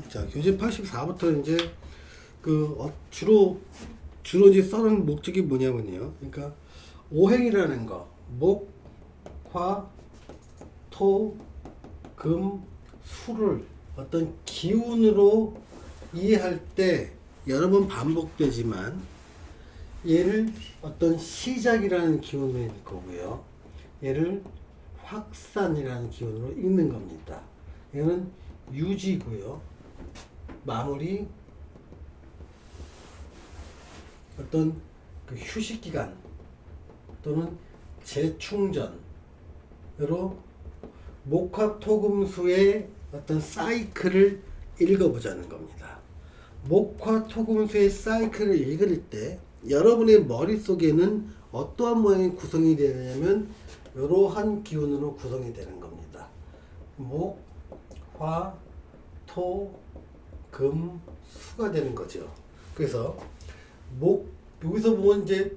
자, 교재 84부터 이제 주로 이제 써는 목적이 뭐냐면요. 그러니까 오행이라는 거, 목, 화, 토, 금, 수를 어떤 기운으로 이해할 때 여러 번 반복되지만 얘를 어떤 시작이라는 기운으로 읽을 거고요. 얘를 확산이라는 기운으로 읽는 겁니다. 얘는 유지고요. 마무리, 어떤 그 휴식 기간 또는 재충전으로 목화토금수의 어떤 사이클을 읽어보자는 겁니다. 목화토금수의 사이클을 읽을 때 여러분의 머릿속에는 어떠한 모양이 구성이 되느냐면 이러한 기운으로 구성이 되는 겁니다. 목, 화, 토, 금, 수가 되는 거죠. 그래서 여기서 보면 이제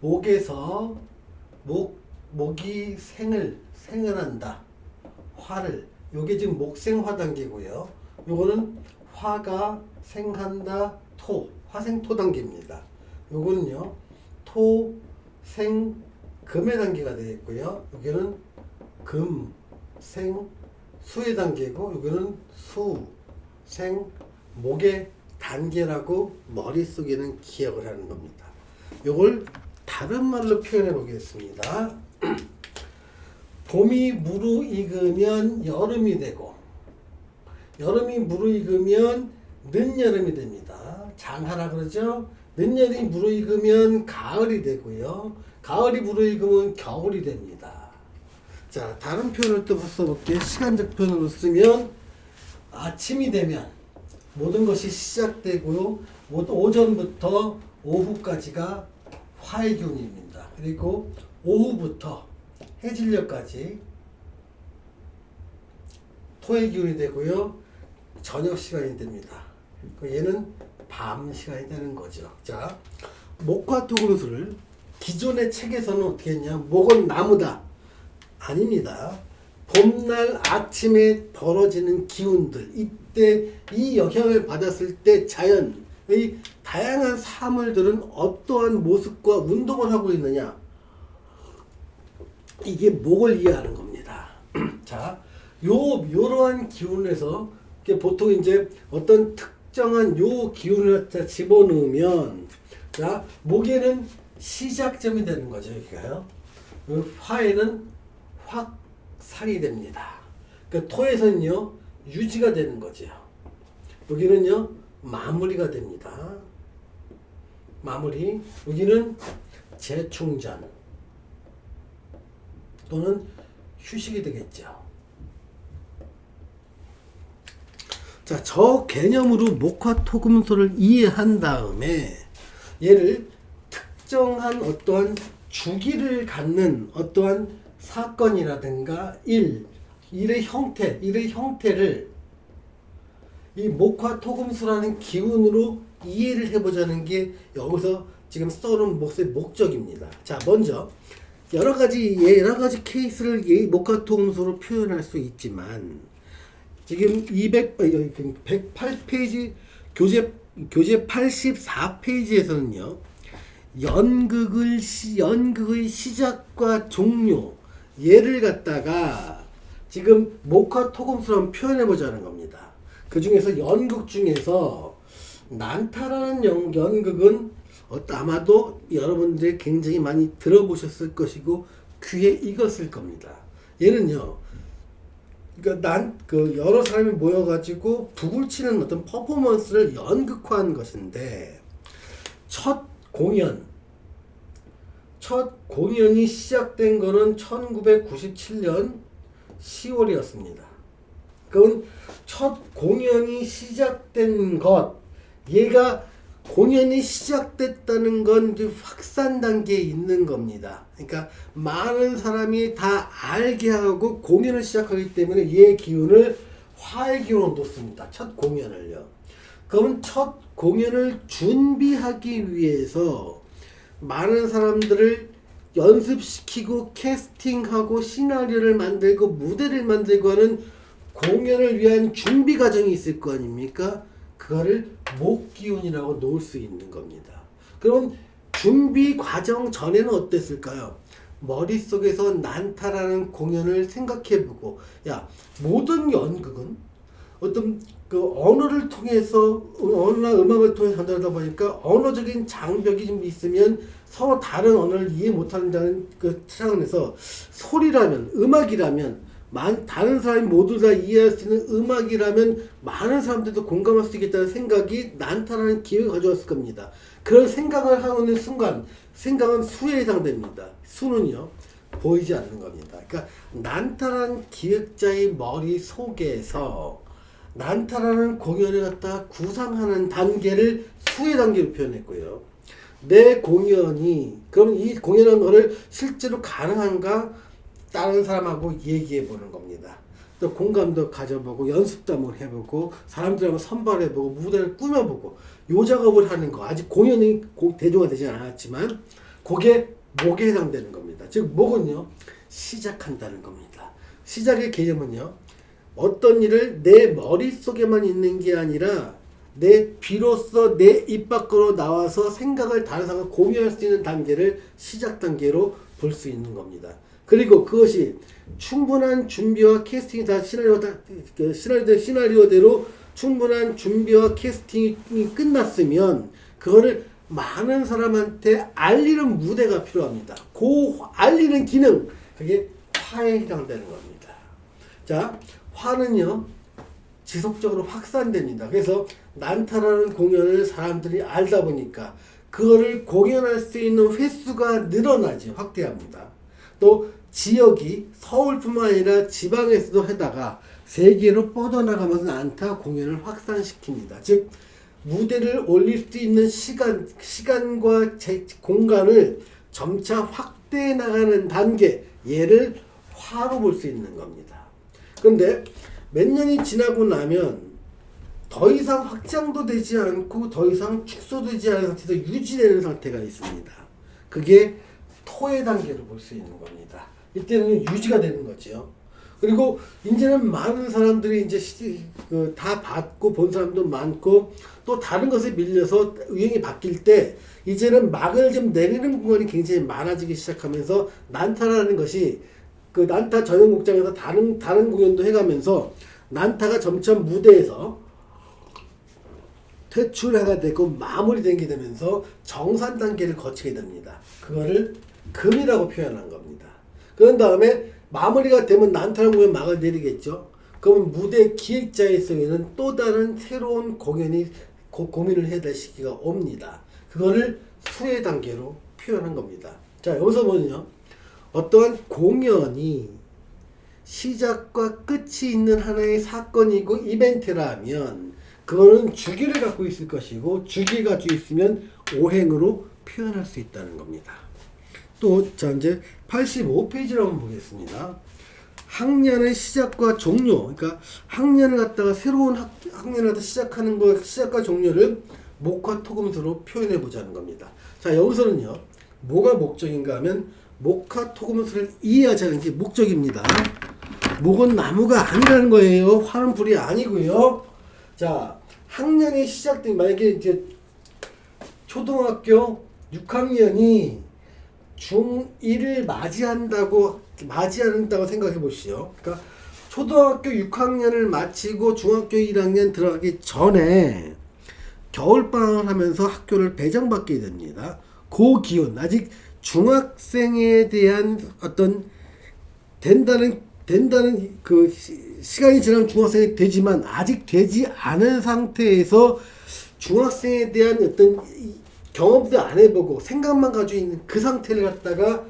목에서 목이 생을한다. 화를, 요게 지금 목생화 단계고요. 요거는 화가 생한다, 화생토 단계입니다. 요거는요, 금의 단계가 되겠고요. 여기는 수의 단계고, 여기는 목의 단계라고 머릿속에는 기억을 하는 겁니다. 요걸 다른 말로 표현해 보겠습니다. 봄이 무르익으면 여름이 되고, 여름이 무르익으면 늦여름이 됩니다. 장하라 그러죠? 늦여름이 무르익으면 가을이 되고요. 가을이 무르익으면 겨울이 됩니다. 자, 다른 표현을 또 써볼게요. 시간적 표현으로 쓰면 아침이 되면 모든 것이 시작되고요. 오전부터 오후까지가 화의 기운입니다. 그리고 오후부터 해질녘까지 토의 기운이 되고요. 저녁 시간이 됩니다. 얘는 밤 시간이 되는 거죠. 자, 목화토금수를 기존의 책에서는 어떻게 했냐? 목은 나무다. 아닙니다. 봄날 아침에 벌어지는 기운들, 이때 이 영향을 받았을 때 자연의 다양한 사물들은 어떠한 모습과 운동을 하고 있느냐? 이게 목을 이해하는 겁니다. 자, 요러한 기운에서 보통 이제 어떤 특정한 요 기운을 집어넣으면, 자, 목에는 시작점이 되는 거죠, 여기가요. 화에는 확산이 됩니다. 그러니까 토에서는요, 유지가 되는 거죠. 여기는요, 마무리가 됩니다. 마무리. 여기는 재충전 또는 휴식이 되겠죠. 자, 저 개념으로 목화토금수를 이해한 다음에 얘를 특정한 어떠한 주기를 갖는 어떠한 사건이라든가 일의 형태를 이 목화토금수라는 기운으로 이해를 해보자는 게 여기서 지금 써놓은 목적입니다. 자, 먼저 여러 가지 케이스를 목화토금수로 표현할 수 있지만, 지금 108페이지 교재 84페이지에서는요, 연극의 시작과 종료, 얘를 갖다가 지금 목화토금수로 표현해 보자는 겁니다. 그 중에서 연극 중에서 난타라는 연극은 아마도 여러분들이 굉장히 많이 들어보셨을 것이고 귀에 익었을 겁니다. 얘는요, 그러니까 여러 사람이 모여가지고 북을 치는 어떤 퍼포먼스를 연극화한 것인데, 첫 공연이 시작된 거는 1997년 10월이었습니다. 그건 첫 공연이 시작된 얘가 공연이 시작됐다는 건 확산 단계에 있는 겁니다. 그러니까 많은 사람이 다 알게 하고 공연을 시작하기 때문에 얘 기운을 화의 기운으로 놓습니다. 첫 공연을요. 그럼 첫 공연을 준비하기 위해서 많은 사람들을 연습시키고 캐스팅하고 시나리오를 만들고 무대를 만들고 하는 공연을 위한 준비 과정이 있을 거 아닙니까? 그거를 목기운이라고 놓을 수 있는 겁니다. 그럼 준비 과정 전에는 어땠을까요? 머릿속에서 난타라는 공연을 생각해보고, 야, 모든 연극은 어떤 그 언어를 통해서, 언어나 음악을 통해서 전달하다 보니까 언어적인 장벽이 좀 있으면 서로 다른 언어를 이해 못한다는 그 차원에서 소리라면, 음악이라면, 다른 사람이 모두 다 이해할 수 있는 음악이라면 많은 사람들도 공감할 수 있겠다는 생각이 난타라는 기획을 가져왔을 겁니다. 그런 생각을 하는 순간 생각은 수에 해당됩니다. 수는요 보이지 않는 겁니다. 그러니까 난타라는 기획자의 머릿속에서 난타라는 공연을 갖다가 구상하는 단계를 수의 단계로 표현했고요. 내 공연이 그럼 이 공연한 거를 실제로 가능한가? 다른 사람하고 얘기해 보는 겁니다. 또 공감도 가져보고 연습도 한번 해보고 사람들하고 선발해보고 무대를 꾸며보고 요 작업을 하는 거. 아직 공연이 대중화되지 않았지만 그게 목에 해당되는 겁니다. 즉 목은요 시작한다는 겁니다. 시작의 개념은요 어떤 일을 내 머릿속에만 있는 게 아니라 내 비로소 내 입 밖으로 나와서 생각을 다른 사람과 공유할 수 있는 단계를 시작 단계로 볼 수 있는 겁니다. 그리고 그것이 충분한 준비와 캐스팅이 다 시나리오대로 충분한 준비와 캐스팅이 끝났으면 그거를 많은 사람한테 알리는 무대가 필요합니다. 그 알리는 기능, 그게 화에 해당되는 겁니다. 자, 화는요 지속적으로 확산됩니다. 그래서 난타라는 공연을 사람들이 알다 보니까 그거를 공연할 수 있는 횟수가 늘어나지, 확대합니다. 또 지역이 서울뿐만 아니라 지방에서도 하다가 세계로 뻗어나가면서 난타 공연을 확산시킵니다. 즉 무대를 올릴 수 있는 시간과 공간을 점차 확대해 나가는 단계, 얘를 화로 볼 수 있는 겁니다. 그런데 몇 년이 지나고 나면 더 이상 확장도 되지 않고 더 이상 축소되지 않은 상태에서 유지되는 상태가 있습니다. 그게 토의 단계로 볼 수 있는 겁니다. 이때는 유지가 되는 거죠. 그리고 이제는 많은 사람들이 이제 다 받고 본 사람도 많고 또 다른 것에 밀려서 유행이 바뀔 때 이제는 막을 좀 내리는 공간이 굉장히 많아지기 시작하면서 난타라는 것이 그 난타 전용 극장에서 다른 공연도 해가면서 난타가 점점 무대에서 퇴출해가 되고 마무리되게 되면서 정산 단계를 거치게 됩니다. 그거를 금이라고 표현한 겁니다. 그런 다음에 마무리가 되면 난타라는 공연 막을 내리겠죠. 그러면 무대 기획자의 속에는 또 다른 새로운 공연이 고민을 해야 될 시기가 옵니다. 그거를 수의 단계로 표현한 겁니다. 자, 여기서 보면요. 어떠한 공연이 시작과 끝이 있는 하나의 사건이고 이벤트라면 그거는 주기를 갖고 있을 것이고 주기가 가지고 있으면 오행으로 표현할 수 있다는 겁니다. 또 자 이제 85페이지를 한번 보겠습니다. 학년의 시작과 종료, 그러니까 학년을 갖다가 새로운 학년을 갖다 시작하는 거 시작과 종료를 목화 토금수로 표현해 보자는 겁니다. 자, 여기서는요 뭐가 목적인가 하면 목화 토금수를 이해하자는 게 목적입니다. 목은 나무가 아니라는 거예요. 화는 불이 아니고요. 자, 학년이 시작된, 만약에 이제 초등학교 6학년이 중1을 맞이한다고 생각해 보시죠. 그러니까 초등학교 6학년을 마치고 중학교 1학년 들어가기 전에 겨울방학을 하면서 학교를 배정받게 됩니다. 그 기운, 아직 중학생에 대한 어떤 된다는 그 시간이 지나면 중학생이 되지만 아직 되지 않은 상태에서 중학생에 대한 어떤 경험도 안 해보고 생각만 가지고 있는 그 상태를 갖다가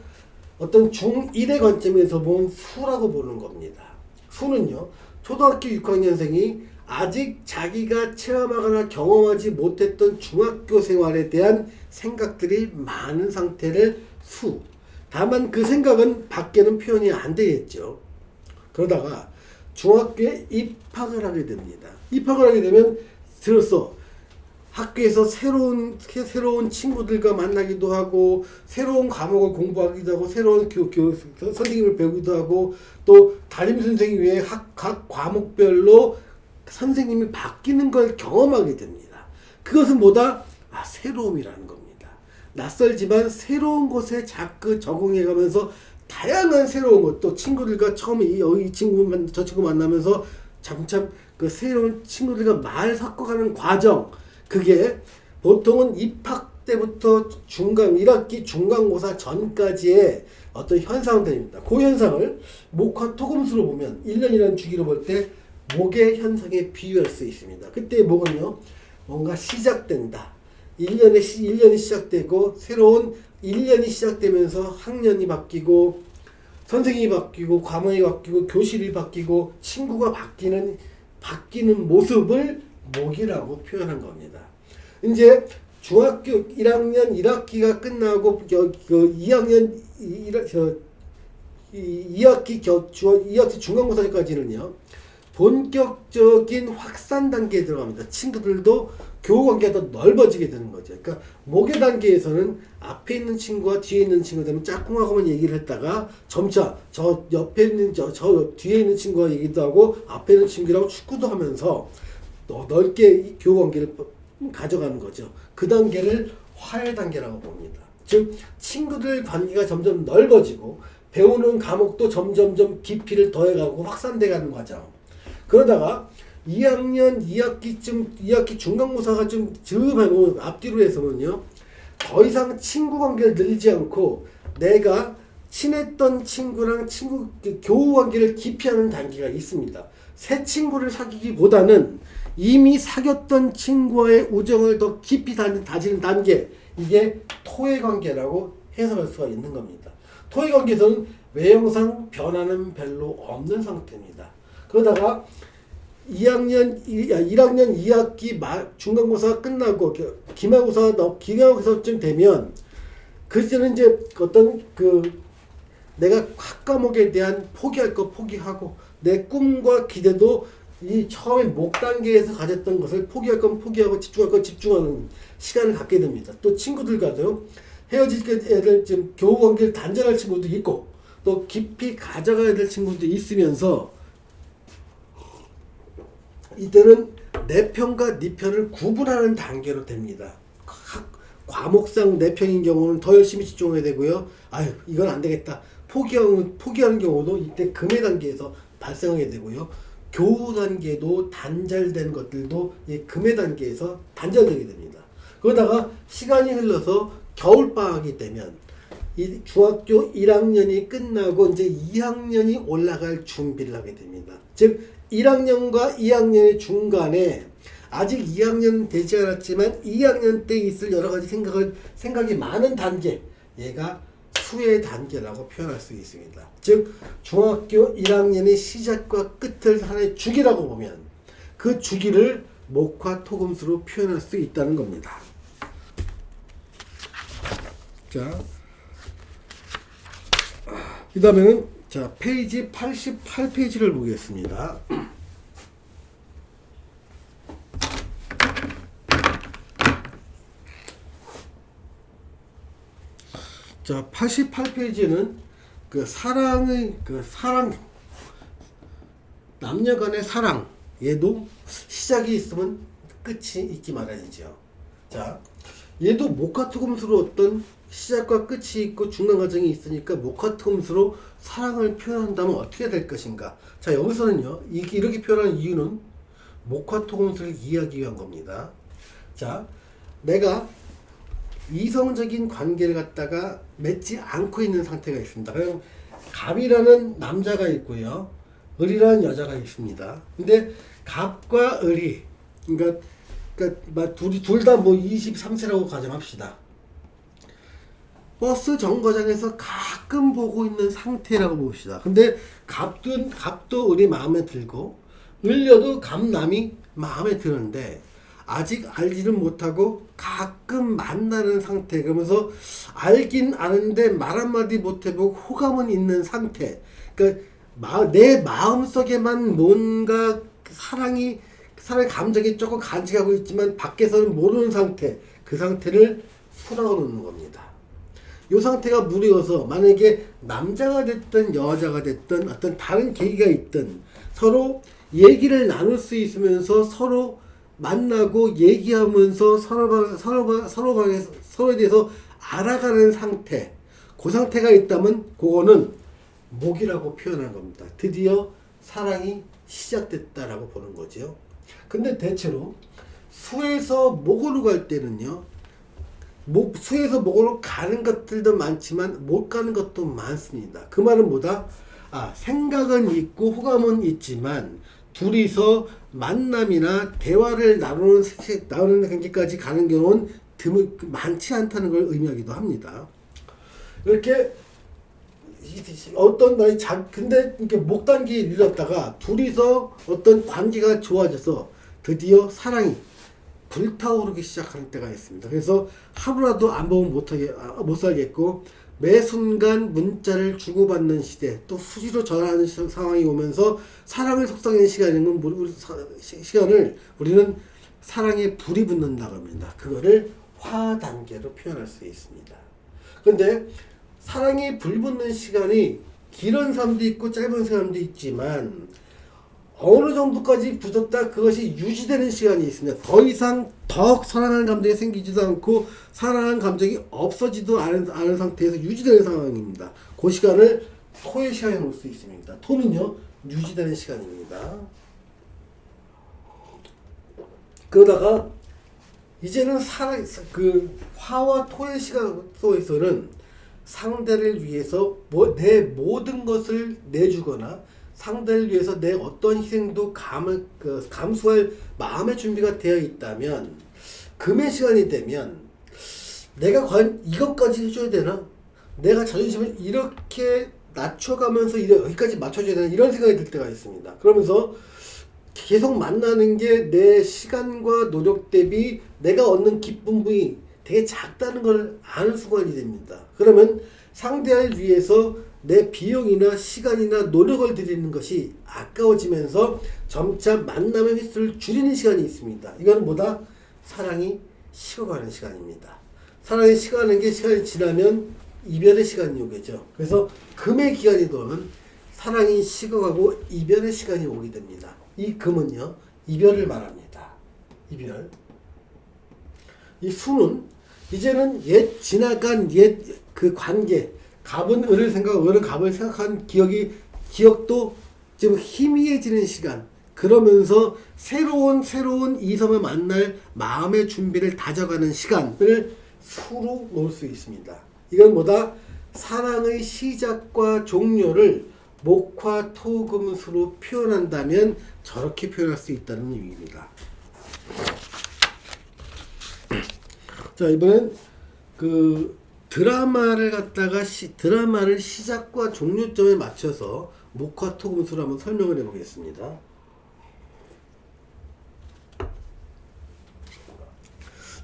어떤 중1의 관점에서 본 수라고 보는 겁니다. 수는요, 초등학교 6학년생이 아직 자기가 체험하거나 경험하지 못했던 중학교 생활에 대한 생각들이 많은 상태를 수. 다만 그 생각은 밖에는 표현이 안 되겠죠. 그러다가 중학교에 입학을 하게 됩니다. 입학을 하게 되면 들었어. 학교에서 새로운 친구들과 만나기도 하고, 새로운 과목을 공부하기도 하고, 새로운 선생님을 배우기도 하고, 또 담임 선생님 외에 각 과목별로 선생님이 바뀌는 걸 경험하게 됩니다. 그것은 뭐다? 새로움이라는 겁니다. 낯설지만 새로운 곳에 자꾸 적응해가면서 다양한 새로운 것, 또 친구들과 처음에 저 친구 만나면서 점점 그 새로운 친구들과 말 섞어가는 과정, 그게 보통은 입학 때부터 1학기 중간고사 전까지의 어떤 현상들입니다. 그 현상을 목화 토금수로 보면 1년이라는 주기로 볼 때 목의 현상에 비유할 수 있습니다. 그때 목은요, 뭔가 시작된다. 1년이 시작되고 새로운 1년이 시작되면서 학년이 바뀌고 선생님이 바뀌고 과목이 바뀌고 교실이 바뀌고 친구가 바뀌는 모습을 목이라고 표현한 겁니다. 이제 중학교 1학년 1학기가 끝나고 2학기 중간고사까지는요, 본격적인 확산 단계에 들어갑니다. 친구들도 교우 관계가 더 넓어지게 되는 거죠. 그러니까 모계 단계에서는 앞에 있는 친구와 뒤에 있는 친구들은 짝꿍하고만 얘기를 했다가 점차 저 옆에 있는 저 뒤에 있는 친구와 얘기도 하고 앞에 있는 친구랑 축구도 하면서 넓게 교우 관계를 가져가는 거죠. 그 단계를 화해 단계라고 봅니다. 즉 친구들 관계가 점점 넓어지고 배우는 과목도 점점점 깊이를 더해가고 확산돼가는 과정. 그러다가 2학기 중간고사가 좀 즈음하고 앞뒤로 해서는요, 더 이상 친구 관계를 늘리지 않고 내가 친했던 친구랑 교우 관계를 깊이하는 단계가 있습니다. 새 친구를 사귀기보다는 이미 사귀었던 친구와의 우정을 더 깊이 다지는 단계, 이게 토의 관계라고 해석할 수가 있는 겁니다. 토의 관계에서는 외형상 변화는 별로 없는 상태입니다. 그러다가 1학년 2학기 중간고사가 끝나고 기말고사쯤 되면 그때는 이제 어떤 내가 학 과목에 대한 포기할 거 포기하고 내 꿈과 기대도 이 처음에 목 단계에서 가졌던 것을 포기할 건 포기하고 집중할 건 집중하는 시간을 갖게 됩니다. 또 친구들과도 헤어질 애들 지금 교우 관계를 단절할 친구도 있고 또 깊이 가져가야 될 친구도 있으면서 이때는 내 편과 네 편을 구분하는 단계로 됩니다. 과목상 내 편인 경우는 더 열심히 집중해야 되고요. 이건 안 되겠다. 포기하는 경우도 이때 금의 단계에서 발생하게 되고요. 교우 단계도 단절된 것들도 이 금의 단계에서 단절되게 됩니다. 그러다가 시간이 흘러서 겨울방학이 되면 이 중학교 1학년이 끝나고 이제 2학년이 올라갈 준비를 하게 됩니다. 즉 1학년과 2학년의 중간에 아직 2학년 되지 않았지만 2학년 때 있을 여러 가지 생각이 많은 단계, 얘가 수의 단계라고 표현할 수 있습니다. 즉 중학교 1학년의 시작과 끝을 하나의 주기라고 보면 그 주기를 목화 토금수로 표현할 수 있다는 겁니다. 자, 그 다음에는 페이지 88페이지를 보겠습니다. 자, 88페이지는 사랑, 남녀 간의 사랑, 얘도 시작이 있으면 끝이 있기 마련이죠. 자, 얘도 목화토금수로 어떤 시작과 끝이 있고 중간 과정이 있으니까 목화토금수로 사랑을 표현한다면 어떻게 될 것인가. 자, 여기서는요, 이렇게 표현하는 이유는 목화토금수를 이해하기 위한 겁니다. 자, 내가 이성적인 관계를 갖다가 맺지 않고 있는 상태가 있습니다. 그럼 갑이라는 남자가 있고요, 을이라는 여자가 있습니다. 근데 갑과 을이 그러니까 둘 다 뭐 23세라고 가정합시다. 버스 정거장에서 가끔 보고 있는 상태라고 봅시다. 근데 갑도 을이 마음에 들고 을려도 갑남이 마음에 드는데 아직 알지는 못하고 가끔 만나는 상태. 그러면서 알긴 아는데 말 한마디 못해보고 호감은 있는 상태. 그러니까 내 마음속에만 뭔가 사람의 감정이 조금 간직하고 있지만 밖에서는 모르는 상태, 그 상태를 수라고 놓는 겁니다. 이 상태가 무리여서 만약에 남자가 됐든 여자가 됐든 어떤 다른 계기가 있든 서로 얘기를 나눌 수 있으면서 서로 만나고 얘기하면서 서로에 대해서 알아가는 상태, 그 상태가 있다면 그거는 목이라고 표현하는 겁니다. 드디어 사랑이 시작됐다라고 보는 거죠. 근데 대체로 수에서 목으로 갈 때는요, 수에서 목으로 가는 것들도 많지만 못 가는 것도 많습니다. 그 말은 뭐다? 생각은 있고 호감은 있지만 둘이서 만남이나 대화를 나누는 관계까지 가는 경우는 많지 않다는 걸 의미하기도 합니다. 이렇게 어떤 날이 근데 이렇게 목단기에 이르렀다가 둘이서 어떤 관계가 좋아져서 드디어 사랑이 불타오르기 시작하는 때가 있습니다. 그래서 하루라도 안 보면 못 살겠고 매 순간 문자를 주고받는 시대, 또 수시로 전화하는 상황이 오면서 사랑을 속삭이는 시간을 우리는 사랑에 불이 붙는다고 합니다. 그거를 화 단계로 표현할 수 있습니다. 그런데 사랑이 불 붙는 시간이 길은 사람도 있고 짧은 사람도 있지만 어느 정도까지 붙었다 그것이 유지되는 시간이 있습니다. 더 이상 더 사랑하는 감정이 생기지도 않고 사랑하는 감정이 없어지도 않은 상태에서 유지되는 상황입니다. 그 시간을 토의 시간에 놓을 수 있습니다. 토는요 유지되는 시간입니다. 그러다가 이제는 화와 토의 시간 속에서는 상대를 위해서 내 모든 것을 내주거나 상대를 위해서 내 어떤 희생도 감수할 마음의 준비가 되어 있다면 금의 시간이 되면 내가 과연 이것까지 해줘야 되나? 내가 자존심을 이렇게 낮춰가면서 여기까지 맞춰줘야 되나? 이런 생각이 들 때가 있습니다. 그러면서 계속 만나는 게 내 시간과 노력 대비 내가 얻는 기쁨이 되게 작다는 걸 아는 순간이 됩니다. 그러면 상대를 위해서 내 비용이나 시간이나 노력을 들이는 것이 아까워지면서 점차 만남의 횟수를 줄이는 시간이 있습니다. 이건 뭐다? 사랑이 식어가는 시간입니다. 사랑이 식어가는 게 시간이 지나면 이별의 시간이 오겠죠. 그래서 금의 기간이 되면 사랑이 식어가고 이별의 시간이 오게 됩니다. 이 금은요, 이별을 말합니다. 이별. 이 수는 이제는 지나간 그 관계, 갑은 을을 을은 갑을 생각한 기억도 지금 희미해지는 시간. 그러면서 새로운 이성을 만날 마음의 준비를 다져가는 시간을 수로 놓을 수 있습니다. 이건 뭐다? 사랑의 시작과 종료를 목화 토금수로 표현한다면 저렇게 표현할 수 있다는 의미입니다. 자, 이번엔 드라마를 시작과 종료점에 맞춰서 목화 토금수로 한번 설명을 해보겠습니다.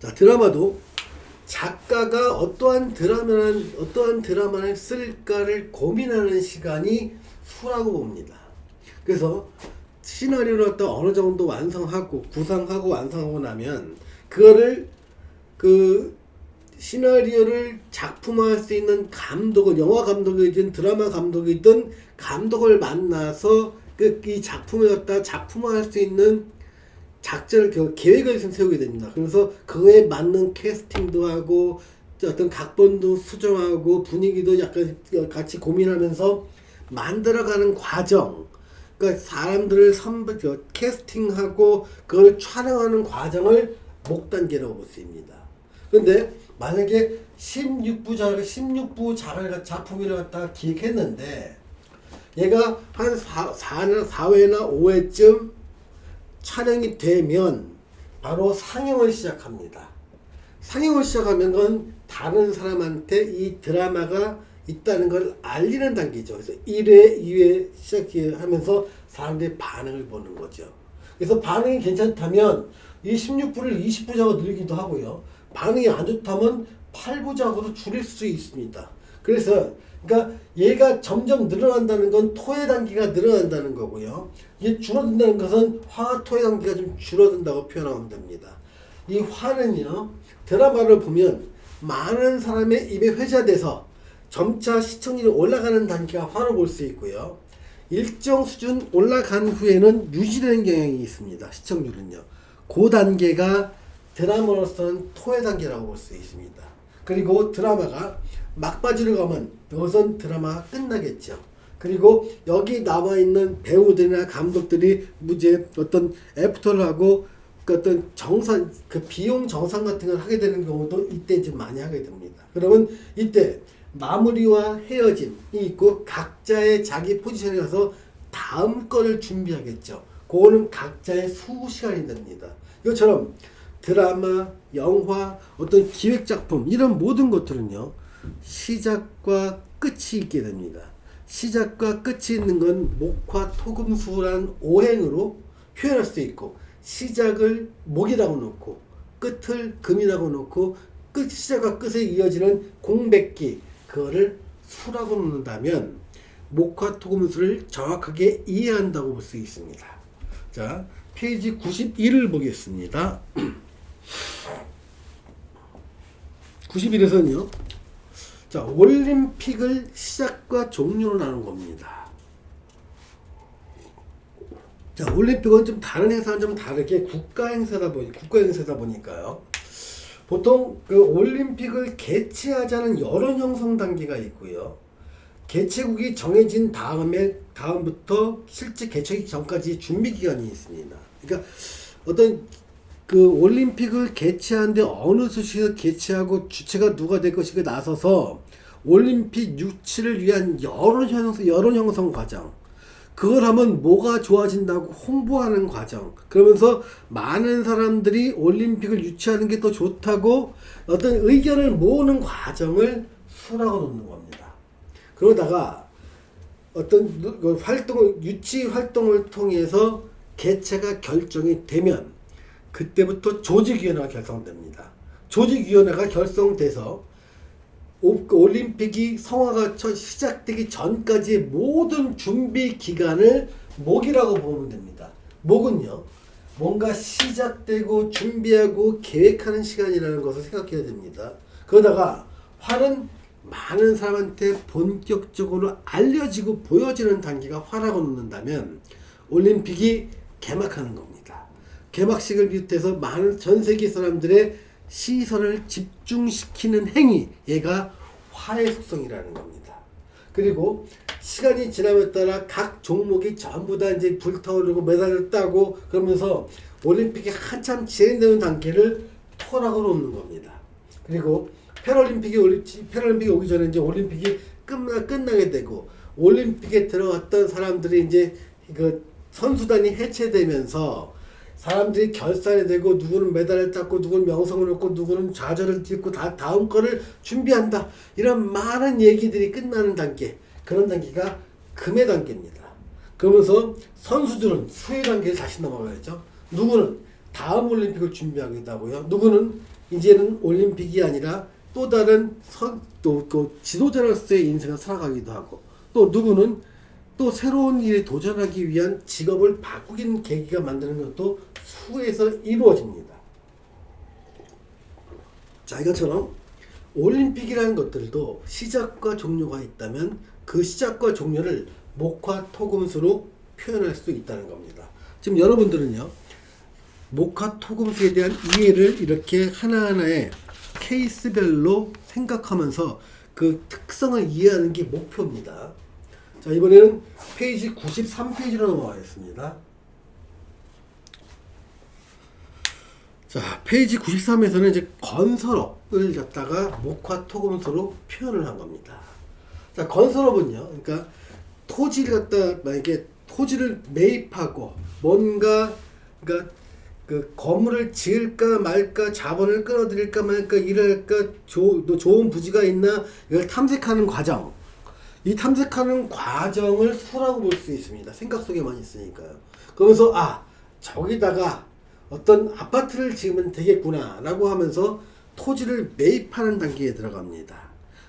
자, 드라마도 작가가 어떠한 드라마를 쓸까를 고민하는 시간이 수라고 봅니다. 그래서 시나리오를 갖다 어느 정도 구상하고 완성하고 나면 그거를 시나리오를 작품화할 수 있는 영화 감독이든 드라마 감독이든 감독을 만나서 이 작품을 갖다 작품화할 수 있는 계획을 세우게 됩니다. 그래서 그거에 맞는 캐스팅도 하고 어떤 각본도 수정하고 분위기도 약간 같이 고민하면서 만들어가는 과정, 그러니까 사람들을 캐스팅하고 그걸 촬영하는 과정을 목단계라고 볼 수 있습니다. 그런데 만약에 16부 작품을 갖다가 기획했는데 얘가 한 4회나 5회쯤 촬영이 되면 바로 상영을 시작합니다. 상영을 시작하면 건 다른 사람한테 이 드라마가 있다는 걸 알리는 단계죠. 그래서 1회, 2회 시작하면서 사람들의 반응을 보는 거죠. 그래서 반응이 괜찮다면 이 16부를 20부작으로 늘리기도 하고요. 반응이 안 좋다면 8부작으로 줄일 수 있습니다. 그래서 그러니까 얘가 점점 늘어난다는 건 토의 단계가 늘어난다는 거고요. 이게 줄어든다는 것은 화와 토의 단계가 좀 줄어든다고 표현하면 됩니다. 이 화는요, 드라마를 보면 많은 사람의 입에 회자돼서 점차 시청률이 올라가는 단계가 화로 볼 수 있고요. 일정 수준 올라간 후에는 유지되는 경향이 있습니다. 시청률은요. 그 단계가 드라마로서는 토의 단계라고 볼 수 있습니다. 그리고 드라마가 막바지로 가면 여기선 드라마가 끝나겠죠. 그리고 여기 나와 있는 배우들이나 감독들이 이제 어떤 애프터를 하고 그 어떤 정산, 그 비용 정산 같은 걸 하게 되는 경우도 이때 좀 많이 하게 됩니다. 그러면 이때 마무리와 헤어짐이 있고 각자의 자기 포지션에 가서 다음 거를 준비하겠죠. 그거는 각자의 수시간이 됩니다. 이것처럼 드라마, 영화, 어떤 기획작품 이런 모든 것들은요. 시작과 끝이 있게 됩니다. 시작과 끝이 있는 건 목화 토금수란 오행으로 표현할 수 있고 시작을 목이라고 놓고 끝을 금이라고 놓고 시작과 끝에 이어지는 공백기 그거를 수라고 놓는다면 목화토금수를 정확하게 이해한다고 볼 수 있습니다. 자, 페이지 91을 보겠습니다. 91에서는요. 자, 올림픽을 시작과 종료로 나눈 겁니다. 자, 올림픽은 좀 다른 행사는 좀 다르게 국가 행사다 보니까요. 보통 그 올림픽을 개최하자는 여론 형성 단계가 있고요. 개최국이 정해진 다음부터 실제 개최하기 전까지 준비 기간이 있습니다. 그러니까 어떤 그 올림픽을 개최하는데 어느 수시에서 개최하고 주체가 누가 될 것인가 나서서 올림픽 유치를 위한 여론 형성 과정. 그걸 하면 뭐가 좋아진다고 홍보하는 과정. 그러면서 많은 사람들이 올림픽을 유치하는 게 더 좋다고 어떤 의견을 모으는 과정을 수라고 놓는 겁니다. 그러다가 어떤 유치 활동을 통해서 개최가 결정이 되면 그때부터 조직위원회가 결성됩니다. 조직위원회가 결성돼서 올림픽이 성화가 시작되기 전까지의 모든 준비 기간을 목이라고 보면 됩니다. 목은요, 뭔가 시작되고 준비하고 계획하는 시간이라는 것을 생각해야 됩니다. 그러다가 화는 많은 사람한테 본격적으로 알려지고 보여지는 단계가 화라고 놓는다면 올림픽이 개막하는 겁니다. 개막식을 비롯해서 많은 전 세계 사람들의 시선을 집중시키는 행위, 얘가 화의 속성이라는 겁니다. 그리고 시간이 지남에 따라 각 종목이 전부 다 이제 불타오르고 메달을 따고 그러면서 올림픽이 한참 진행되는 단계를 토라고 놓는 겁니다. 그리고 패럴림픽이 오기 전에 이제 올림픽이 끝나게 되고 올림픽에 들어갔던 사람들이 이제 그 선수단이 해체되면서 사람들이 결산이 되고 누구는 메달을 땄고 누구는 명성을 얻고 누구는 좌절을 딛고 다음 거를 준비한다. 이런 많은 얘기들이 끝나는 단계. 그런 단계가 금의 단계입니다. 그러면서 선수들은 수의 단계를 다시 넘어가야죠. 누구는 다음 올림픽을 준비하기도 하고요. 누구는 이제는 올림픽이 아니라 또 다른 지도자로서의 인생을 살아가기도 하고 또 누구는 또 새로운 일에 도전하기 위한 직업을 바꾸는 계기가 만드는 것도 수에서 이루어집니다. 자, 이것처럼 올림픽이라는 것들도 시작과 종료가 있다면 그 시작과 종료를 목화 토금수로 표현할 수 있다는 겁니다. 지금 여러분들은요, 목화 토금수에 대한 이해를 이렇게 하나하나의 케이스별로 생각하면서 그 특성을 이해하는 게 목표입니다. 자, 이번에는 페이지 93페이지로 넘어가겠습니다. 자, 페이지 93에서는 이제 건설업을 갖다가 목화 토금수로 표현을 한 겁니다. 자, 건설업은요, 그러니까 토지를 갖다 만약에 토지를 매입하고 뭔가 그러니까 그 건물을 지을까 말까 자본을 끌어들일까 말까 일할까 좋은 부지가 있나 이걸 탐색하는 과정. 이 탐색하는 과정을 수라고 볼 수 있습니다. 생각 속에만 있으니까요. 그러면서 저기다가 어떤 아파트를 지으면 되겠구나 라고 하면서 토지를 매입하는 단계에 들어갑니다.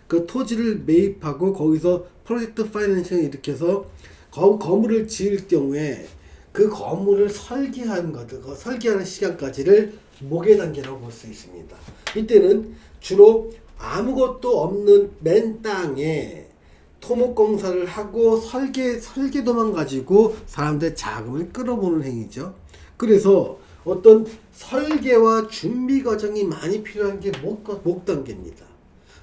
그 토지를 매입하고 거기서 프로젝트 파이낸싱을 일으켜서 건물을 지을 경우에 그 건물을 설계하는 것들, 설계하는 시간까지를 모계 단계라고 볼 수 있습니다. 이때는 주로 아무것도 없는 맨 땅에 토목공사를 하고 설계도만 가지고 사람들의 자금을 끌어모는 행위죠. 그래서 어떤 설계와 준비 과정이 많이 필요한 게 목 단계입니다.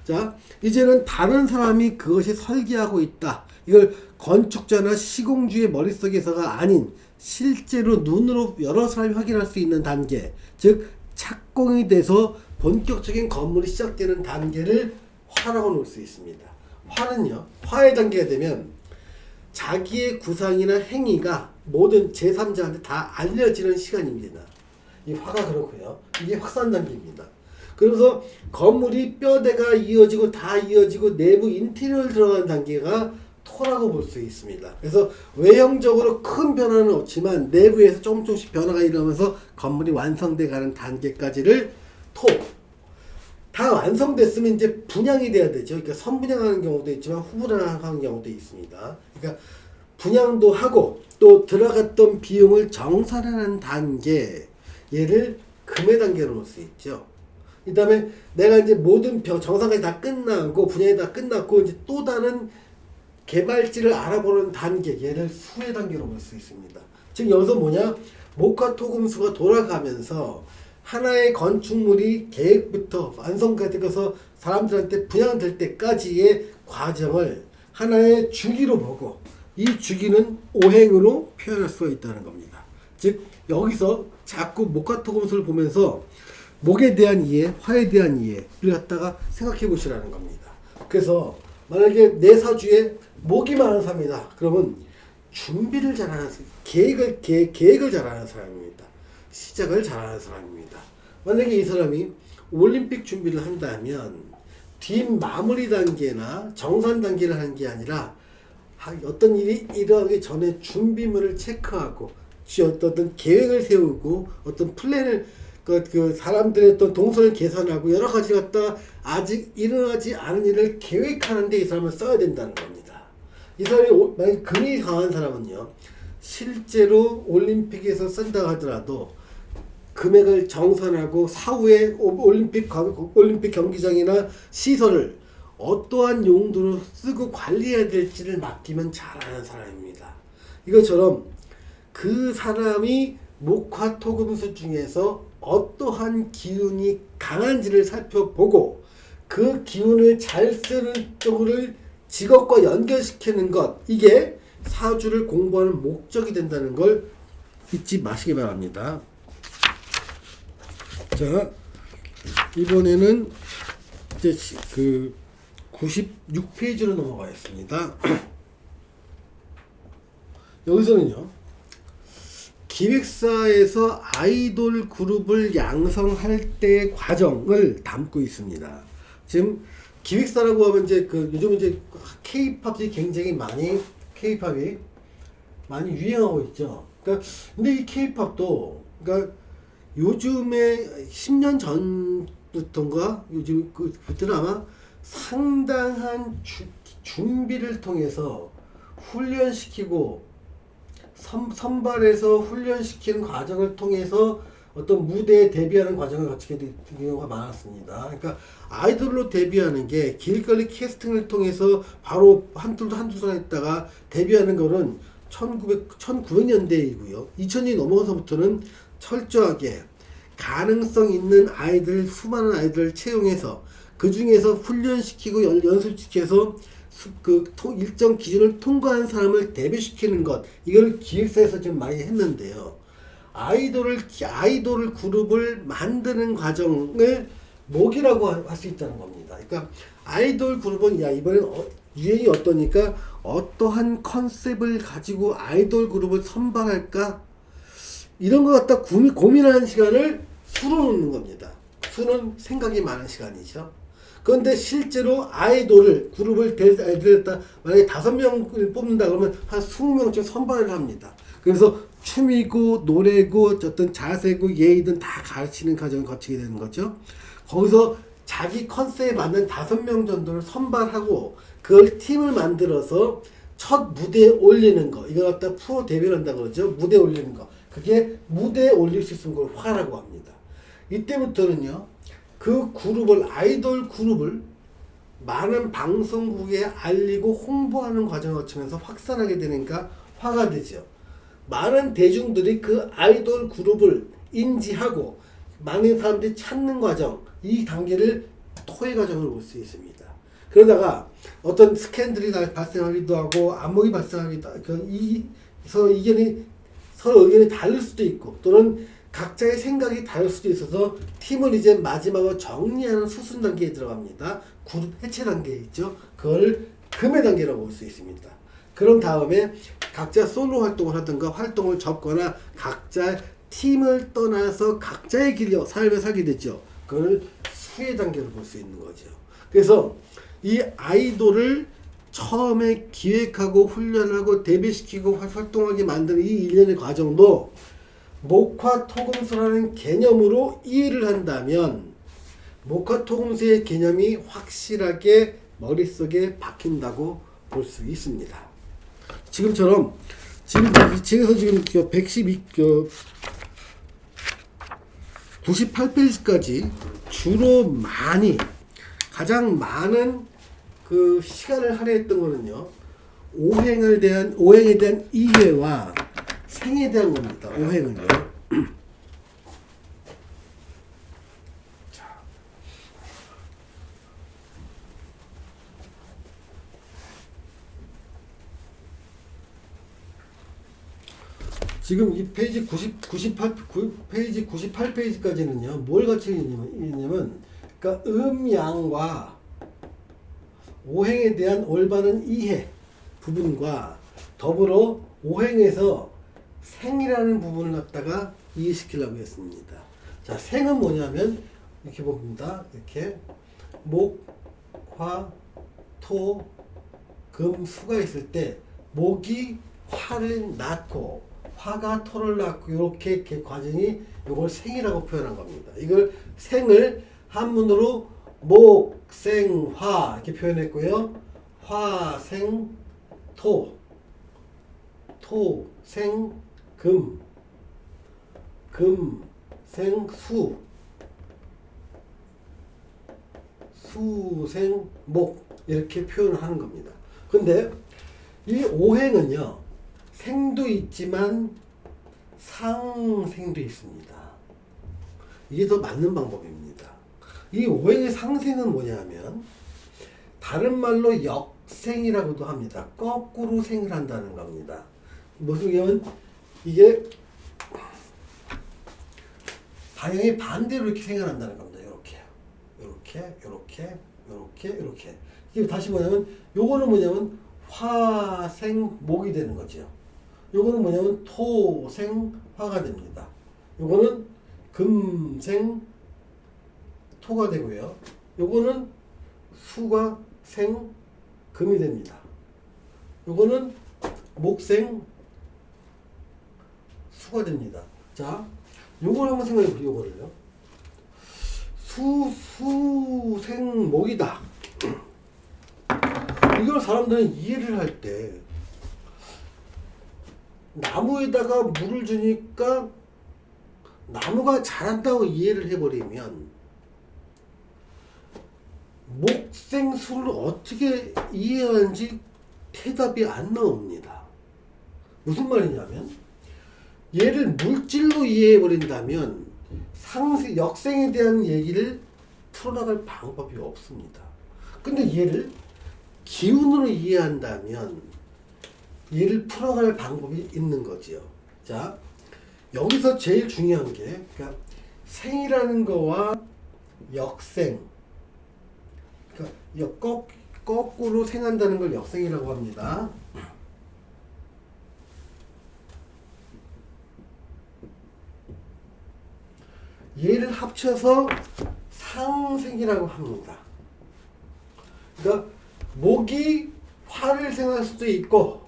자, 이제는 다른 사람이 그것이 설계하고 있다. 이걸 건축자나 시공주의 머릿속에서가 아닌 실제로 눈으로 여러 사람이 확인할 수 있는 단계, 즉 착공이 돼서 본격적인 건물이 시작되는 단계를 화라고 놓을 수 있습니다. 화는요, 화의 단계가 되면 자기의 구상이나 행위가 모든 제3자한테 다 알려지는 시간입니다. 이 화가 그렇고요. 이게 확산 단계입니다. 그래서 건물이 뼈대가 이어지고 다 이어지고 내부 인테리어를 들어가는 단계가 토라고 볼 수 있습니다. 그래서 외형적으로 큰 변화는 없지만 내부에서 조금씩 변화가 일어나면서 건물이 완성돼 가는 단계까지를 토. 다 완성됐으면 이제 분양이 돼야 되죠. 그러니까 선분양하는 경우도 있지만 후분양하는 경우도 있습니다. 그러니까 분양도 하고 또 들어갔던 비용을 정산하는 단계, 얘를 금의 단계로 놓을 수 있죠. 그 다음에 내가 이제 모든 정상까지 다 끝나고 분양이 다 끝났고 이제 또 다른 개발지를 알아보는 단계, 얘를 수의 단계로 볼 수 있습니다. 즉 여기서 뭐냐, 목화토금수가 돌아가면서 하나의 건축물이 계획부터 완성까지 돼서 사람들한테 분양될 때까지의 과정을 하나의 주기로 보고 이 주기는 오행으로 표현할 수가 있다는 겁니다. 즉 여기서 자꾸 목화토금수를 보면서 목에 대한 이해, 화에 대한 이해를 갖다가 생각해 보시라는 겁니다. 그래서 만약에 내 사주에 목이 많은 사람이다. 그러면 준비를 잘하는 사람, 계획을 잘하는 사람입니다. 시작을 잘하는 사람입니다. 만약에 이 사람이 올림픽 준비를 한다면 뒷 마무리 단계나 정산 단계를 하는 게 아니라 어떤 일이 일어나기 전에 준비물을 체크하고 어떤 계획을 세우고 어떤 플랜을 그 사람들의 어떤 동선을 계산하고 여러 가지 갖다 아직 일어나지 않은 일을 계획하는데 이 사람은 써야 된다는 겁니다. 이 사람이 만약 금이 강한 사람은요, 실제로 올림픽에서 쓴다 하더라도 금액을 정산하고 사후에 올림픽 경기장이나 시설을 어떠한 용도로 쓰고 관리해야 될지를 맡기면 잘하는 사람입니다. 이것처럼 그 사람이 목화토금수 중에서 어떠한 기운이 강한지를 살펴보고 그 기운을 잘 쓰는 쪽을 직업과 연결시키는 것, 이게 사주를 공부하는 목적이 된다는 걸 잊지 마시기 바랍니다. 자, 이번에는 이제 그 96페이지로 넘어가겠습니다. 여기서는요, 기획사에서 아이돌 그룹을 양성할 때의 과정을 담고 있습니다. 지금 기획사라고 하면 이제 요즘 이제 K-팝이 굉장히 K-팝이 많이 유행하고 있죠. 그러니까 근데 이 K-팝도 그러니까 요즘에 10년 전부터인가 요즘 그때는 아마 상당한 준비를 통해서 훈련시키고 선발해서 훈련시키는 과정을 통해서 어떤 무대에 데뷔하는 과정을 거치게 되는 경우가 많았습니다. 그러니까 아이돌로 데뷔하는 게 길거리 캐스팅을 통해서 바로 한두 달 있다가 데뷔하는 거는 1900년대이고요. 2000년이 넘어서부터는 철저하게 가능성 있는 아이들, 수많은 아이들을 채용해서 그 중에서 훈련시키고 연습시켜서 일정 기준을 통과한 사람을 데뷔시키는 것, 이걸 기획사에서 좀 많이 했는데요. 아이돌 그룹을 만드는 과정을 목이라고 할 수 있다는 겁니다. 그러니까 아이돌 그룹은 이번엔 유행이 어떠니까 어떠한 컨셉을 가지고 아이돌 그룹을 선발할까, 이런 것 갖다 고민하는 시간을 수로 놓는 겁니다. 수는 생각이 많은 시간이죠. 그런데 실제로 그룹을 데려다 만약에 5명을 뽑는다 그러면 한 20명쯤 선발을 합니다. 그래서 춤이고 노래고 어떤 자세고 예의든 다 가르치는 과정을 거치게 되는 거죠. 거기서 자기 컨셉에 맞는 5명 정도를 선발하고 그걸 팀을 만들어서 첫 무대에 올리는 거, 이걸 갖다 프로 데뷔를 한다고 그러죠. 무대에 올리는 거, 그게 무대에 올릴 수 있는 걸 화라고 합니다. 이때부터는요, 그 그룹을, 아이돌 그룹을 많은 방송국에 알리고 홍보하는 과정을 거치면서 확산하게 되니까 화가 되죠. 많은 대중들이 그 아이돌 그룹을 인지하고 많은 사람들이 찾는 과정, 이 단계를 토의 과정을 볼 수 있습니다. 그러다가 어떤 스캔들이 발생하기도 하고 암흑이 발생하기도 하고, 서로 의견이 다를 수도 있고, 또는 각자의 생각이 다를 수도 있어서 팀을 이제 마지막으로 정리하는 수순 단계에 들어갑니다. 그룹 해체 단계에 있죠. 그걸 금의 단계라고 볼 수 있습니다. 그런 다음에 각자 솔로 활동을 하든가 활동을 접거나 각자 팀을 떠나서 각자의 길로 삶을 살게 됐죠. 그걸 수혜 단계로 볼 수 있는 거죠. 그래서 이 아이돌을 처음에 기획하고 훈련하고 데뷔시키고 활동하게 만드는 이 일련의 과정도 목화토금수라는 개념으로 이해를 한다면 목화토금수의 개념이 확실하게 머릿속에 박힌다고 볼 수 있습니다. 지금처럼 지금 98페이지까지 주로 가장 많은 그 시간을 할애했던 거는요, 오행에 대한 이해와 생에 대한 겁니다. 오행은요. 지금 이 페이지 98페이지까지는요, 뭘 같이 있냐면, 그러니까 음양과 오행에 대한 올바른 이해 부분과 더불어 오행에서 생이라는 부분을 갖다가 이해시키려고 했습니다. 자, 생은 뭐냐면, 이렇게 봅니다. 이렇게, 목, 화, 토, 금, 수가 있을 때, 목이 화를 낳고, 화가 토를 낳고, 이렇게 과정이 이걸 생이라고 표현한 겁니다. 이걸 생을 한문으로 목, 생, 화 이렇게 표현했고요. 화, 생, 토, 토, 생, 금, 금, 생, 수, 수, 생, 목 이렇게 표현을 하는 겁니다. 근데 이 오행은요, 생도 있지만 상생도 있습니다. 이게 더 맞는 방법입니다. 이 오행의 상생은 뭐냐면 다른 말로 역생이라고도 합니다. 거꾸로 생을 한다는 겁니다. 무슨 얘기냐면 이게 방향이 반대로 이렇게 생각한다는 겁니다. 이렇게. 이게 다시 뭐냐면 요거는 뭐냐면 화생목이 되는 거죠. 요거는 뭐냐면 토생화가 됩니다. 요거는 금생 토가 되고요. 요거는 수가 생 금이 됩니다. 요거는 목생 수가 됩니다. 자, 요걸 한번 생각해 보세요. 요거를요. 수생목이다. 이걸 사람들은 이해를 할 때 나무에다가 물을 주니까 나무가 자란다고 이해를 해버리면 목생수를 어떻게 이해하는지 대답이 안 나옵니다. 무슨 말이냐면 얘를 물질로 이해해버린다면 역생에 대한 얘기를 풀어나갈 방법이 없습니다. 근데 얘를 기운으로 이해한다면 얘를 풀어갈 방법이 있는 거지요. 자, 여기서 제일 중요한 게, 그러니까 생이라는 거와 역생, 그러니까 거꾸로 생한다는 걸 역생이라고 합니다. 얘를 합쳐서 상생이라고 합니다. 그러니까 목이 화를 생할 수도 있고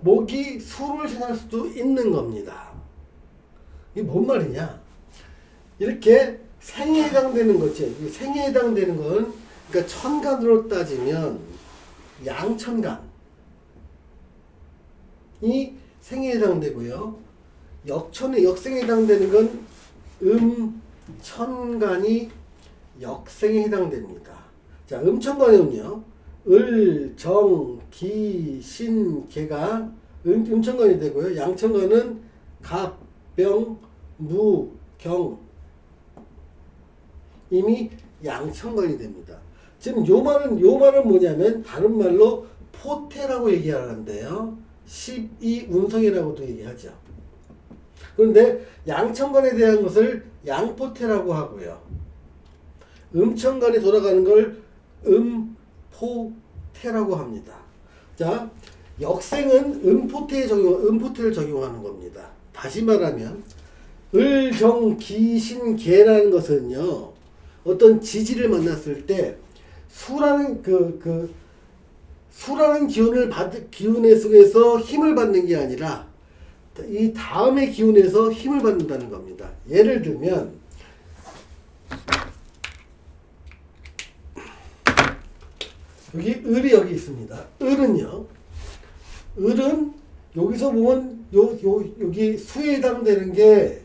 목이 수를 생할 수도 있는 겁니다. 이게 뭔 말이냐? 이렇게 생에 해당되는 거지. 이 생에 해당되는 건 그러니까 천간으로 따지면 양천간이 생에 해당되고요. 역생에 해당되는 건 음천간이 역생에 해당됩니다. 자, 음천간은요. 을, 정, 기, 신, 개가 음천간이 되고요. 양천간은 갑, 병, 무, 경 이미 양천간이 됩니다. 지금 요 말은 뭐냐면 다른 말로 포태라고 얘기하는데요. 12운성이라고도 얘기하죠. 그런데 양천간에 대한 것을 양포태라고 하고요. 음천간이 돌아가는 걸 음포태라고 합니다. 자, 역생은 음포태를 적용하는 겁니다. 다시 말하면 을, 정, 기, 신, 개라는 것은요. 어떤 지지를 만났을 때 수라는 수라는 기운의 속에서 힘을 받는 게 아니라 이 다음의 기운에서 힘을 받는다는 겁니다. 예를 들면 을이 여기 있습니다. 을은 여기서 보면 여기 수에 해당되는 게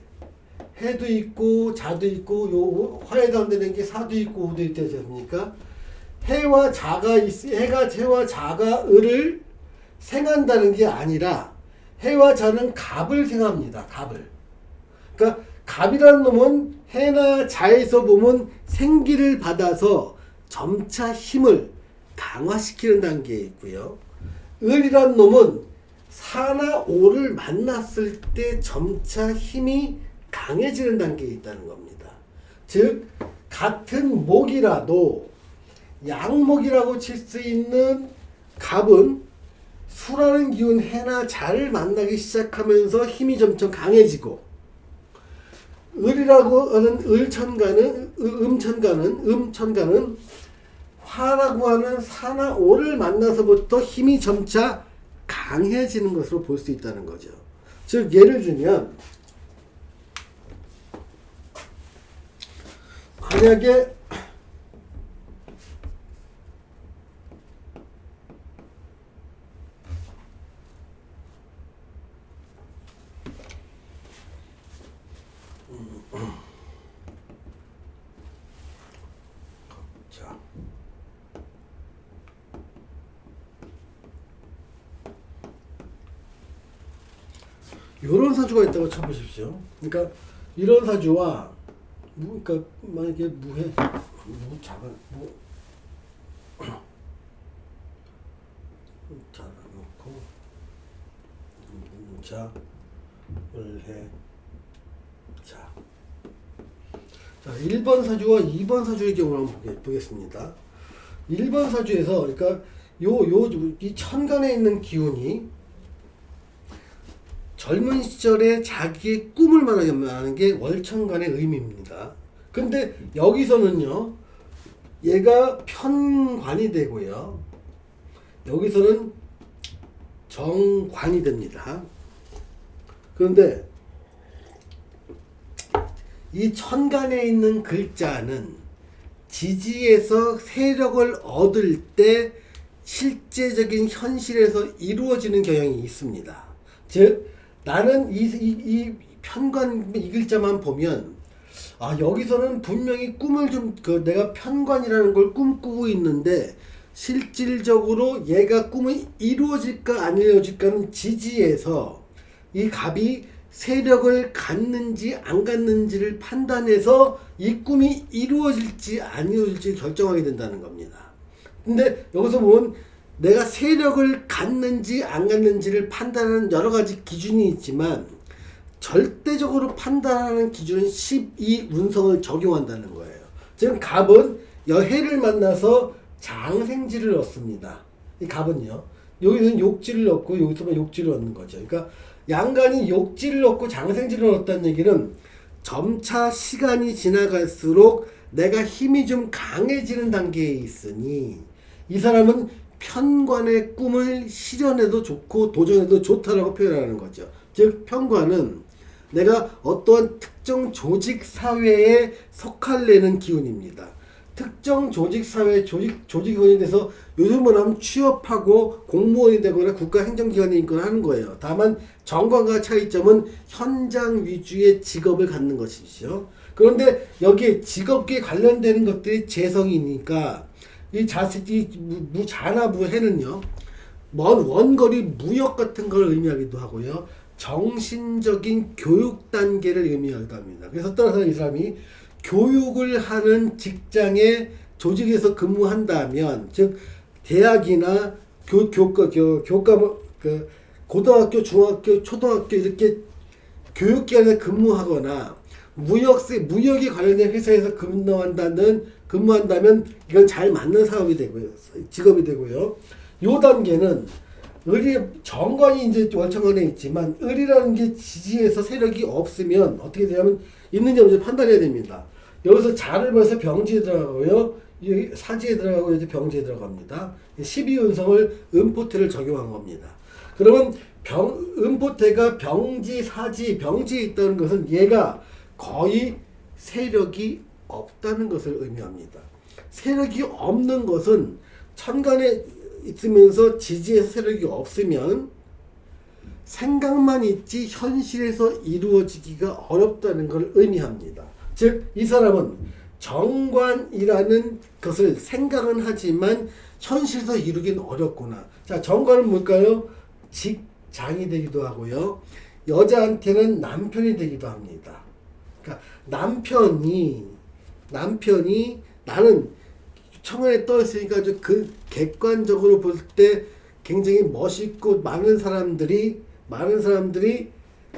해도 있고 자도 있고 화에 해당되는 게 사도 있고 오도 있지 않습니까? 해와 자가 을을 생한다는 게 아니라 해와 자는 갑을 생합니다. 갑을. 그러니까 갑이라는 놈은 해나 자에서 보면 생기를 받아서 점차 힘을 강화시키는 단계에 있고요. 을이라는 놈은 사나 오를 만났을 때 점차 힘이 강해지는 단계에 있다는 겁니다. 즉 같은 목이라도 양목이라고 칠 수 있는 갑은 수라는 기운 해나 자를 만나기 시작하면서 힘이 점점 강해지고 을이라고 하는 음천간은 화라고 하는 사나 오를 만나서부터 힘이 점차 강해지는 것으로 볼 수 있다는 거죠. 즉 예를 들면 만약에 자, 요런 사주가 있다고 쳐보십시오. 그러니까 이런 사주와 그러니까 만약에 무해 잡아놓고 자, 을해 자. 1번 사주와 2번 사주의 경우를 한번 보겠습니다. 1번 사주에서 그러니까 이 천간에 있는 기운이 젊은 시절에 자기의 꿈을 말하는 게 월천간의 의미입니다. 근데 여기서는요, 얘가 편관이 되고요, 여기서는 정관이 됩니다. 그런데 이 천간에 있는 글자는 지지에서 세력을 얻을 때 실제적인 현실에서 이루어지는 경향이 있습니다. 즉 나는 이 편관 이 글자만 보면 여기서는 분명히 꿈을 내가 편관이라는 걸 꿈꾸고 있는데 실질적으로 얘가 꿈이 이루어질까 안 이루어질까는 지지에서 이 갑이 세력을 갖는지 안 갖는지를 판단해서 이 꿈이 이루어질지 안 이루어질지 결정하게 된다는 겁니다. 근데 여기서 보면 내가 세력을 갖는지 안 갖는지를 판단하는 여러 가지 기준이 있지만 절대적으로 판단하는 기준은 12운성을 적용한다는 거예요. 지금 갑은 여해를 만나서 장생지를 얻습니다. 이 갑은요. 여기는 욕지를 얻고 여기서만 욕지를 얻는 거죠. 그러니까 양간이 욕지를 얻고 장생지를 얻었다는 얘기는 점차 시간이 지나갈수록 내가 힘이 좀 강해지는 단계에 있으니 이 사람은 편관의 꿈을 실현해도 좋고 도전해도 좋다라고 표현하는 거죠. 즉 편관은 내가 어떠한 특정 조직 사회에 속할래는 기운입니다. 특정 조직 사회 조직원이 돼서 요즘은 하면 취업하고 공무원이 되거나 국가행정기관에 있거나 하는 거예요. 다만 정관과 차이점은 현장 위주의 직업을 갖는 것이죠. 그런데 여기에 직업계 관련되는 것들이 재성이니까 이 무자나무해는요, 먼 원거리 무역 같은 걸 의미하기도 하고요, 정신적인 교육 단계를 의미하기도 합니다. 그래서 따라서 이 사람이 교육을 하는 직장의 조직에서 근무한다면, 즉 대학이나 고등학교, 중학교, 초등학교 이렇게 교육기관에 근무하거나 무역에 관련된 회사에서 근무한다면 이건 잘 맞는 사업이 되고요, 직업이 되고요. 요 단계는 정관이 이제 월천관에 있지만 을이라는 게 지지에서 세력이 없으면 어떻게 되냐면 있는지 없는지 판단해야 됩니다. 여기서 자를 봐서 병지에 들어가고요, 사지에 들어가고 이제 병지에 들어갑니다. 12운성을 음포태를 적용한 겁니다. 그러면 음포태가 병지, 사지, 병지에 있다는 것은 얘가 거의 세력이 없다는 것을 의미합니다. 세력이 없는 것은 천간에 있으면서 지지에서 세력이 없으면 생각만 있지 현실에서 이루어지기가 어렵다는 걸 의미합니다. 즉, 이 사람은 정관이라는 것을 생각은 하지만 현실에서 이루긴 어렵구나. 자, 정관은 뭘까요? 직장이 되기도 하고요, 여자한테는 남편이 되기도 합니다. 그러니까 남편이 나는 청원에 떠 있으니까 그 객관적으로 볼 때 굉장히 멋있고 많은 사람들이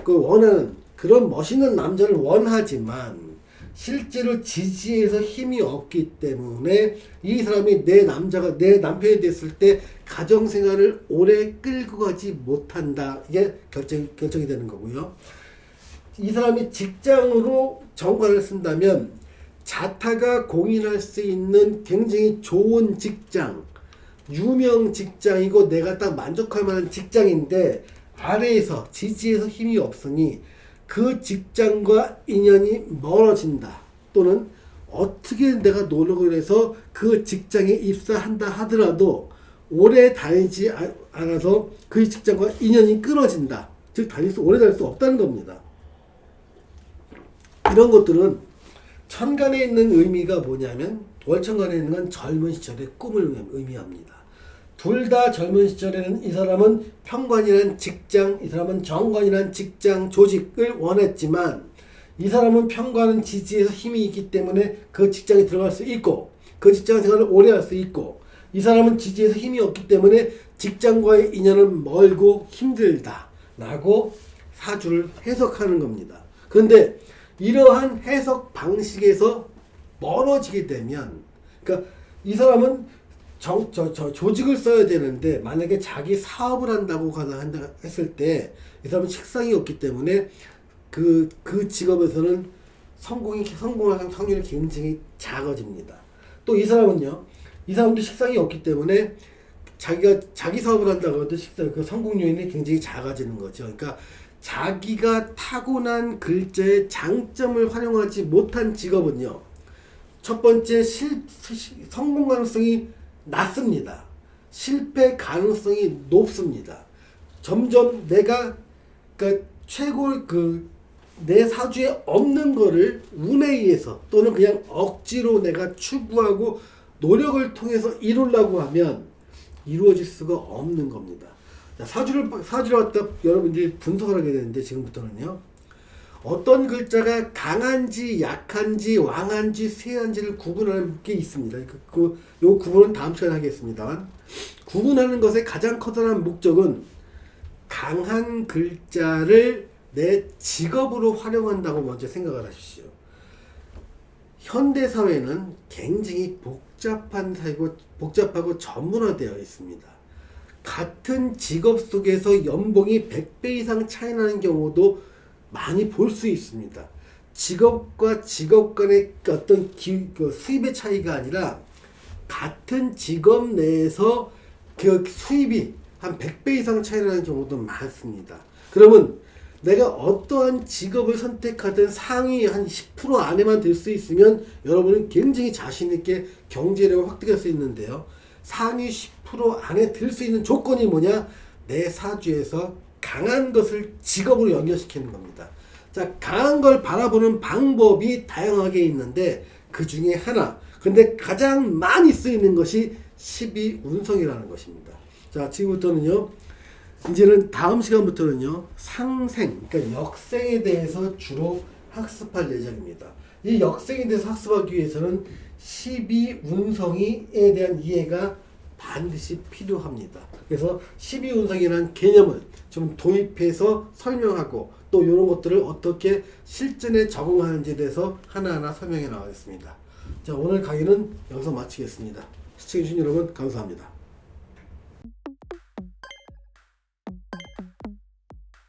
그 원하는 그런 멋있는 남자를 원하지만 실제로 지지에서 힘이 없기 때문에 이 사람이 내 남편이 됐을 때 가정생활을 오래 끌고 가지 못한다. 이게 결정이 되는 거고요. 이 사람이 직장으로 정관을 쓴다면 자타가 공인할 수 있는 굉장히 좋은 직장, 유명 직장이고 내가 딱 만족할 만한 직장인데 아래에서 지지에서 힘이 없으니 그 직장과 인연이 멀어진다. 또는 어떻게 내가 노력을 해서 그 직장에 입사한다 하더라도 오래 다니지 않아서 그 직장과 인연이 끊어진다. 즉 오래 다닐 수 없다는 겁니다. 이런 것들은 천간에 있는 의미가 뭐냐면, 월천간에 있는 건 젊은 시절의 꿈을 의미합니다. 둘 다 젊은 시절에는 이 사람은 편관이라는 직장, 이 사람은 정관이라는 직장 조직을 원했지만 이 사람은 편관은 지지에서 힘이 있기 때문에 그 직장에 들어갈 수 있고 그 직장 생활을 오래 할 수 있고, 이 사람은 지지에서 힘이 없기 때문에 직장과의 인연은 멀고 힘들다 라고 사주를 해석하는 겁니다. 그런데 이러한 해석 방식에서 멀어지게 되면, 그러니까 이 사람은 조직을 써야 되는데 만약에 자기 사업을 한다고 했을 때 이 사람은 식상이 없기 때문에 그 직업에서는 성공할 확률이 굉장히 작아집니다. 또 이 사람은요, 이 사람도 식상이 없기 때문에 자기 사업을 한다고 해도 그 성공 요인이 굉장히 작아지는 거죠. 그러니까 자기가 타고난 글자의 장점을 활용하지 못한 직업은요, 첫 번째 성공 가능성이 낮습니다. 실패 가능성이 높습니다. 점점 내가 내 사주에 없는 거를 운에 의해서 또는 그냥 억지로 내가 추구하고 노력을 통해서 이루려고 하면 이루어질 수가 없는 겁니다. 자, 사주를 갖다 여러분들이 분석을 하게 되는데, 지금부터는요, 어떤 글자가 강한지 약한지 왕한지 쇠한지를 구분하는 게 있습니다. 요 구분은 다음 시간에 하겠습니다만, 구분하는 것의 가장 커다란 목적은 강한 글자를 내 직업으로 활용한다고 먼저 생각을 하십시오. 현대사회는 굉장히 복잡하고 전문화되어 있습니다. 같은 직업 속에서 연봉이 100배 이상 차이 나는 경우도 많이 볼 수 있습니다. 직업과 직업 간의 어떤 수입의 차이가 아니라 같은 직업 내에서 그 수입이 한 100배 이상 차이 나는 경우도 많습니다. 그러면 내가 어떠한 직업을 선택하든 상위 한 10% 안에만 들 수 있으면 여러분은 굉장히 자신있게 경제력을 획득할 수 있는데요. 상위 10% 안에 들 수 있는 조건이 뭐냐? 내 사주에서 강한 것을 직업으로 연결시키는 겁니다. 자, 강한 걸 바라보는 방법이 다양하게 있는데 그 중에 하나, 근데 가장 많이 쓰이는 것이 12운성이라는 것입니다. 자, 지금부터는요, 이제는 다음 시간부터는요, 상생, 그러니까 역생에 대해서 주로 학습할 예정입니다. 이 역생에 대해서 학습하기 위해서는 12운성에 대한 이해가 반드시 필요합니다. 그래서 12운성이라는 개념을 좀 도입해서 설명하고 또 이런 것들을 어떻게 실전에 적응하는지에 대해서 하나하나 설명해 나가겠습니다. 자, 오늘 강의는 여기서 마치겠습니다. 시청해주신 여러분 감사합니다.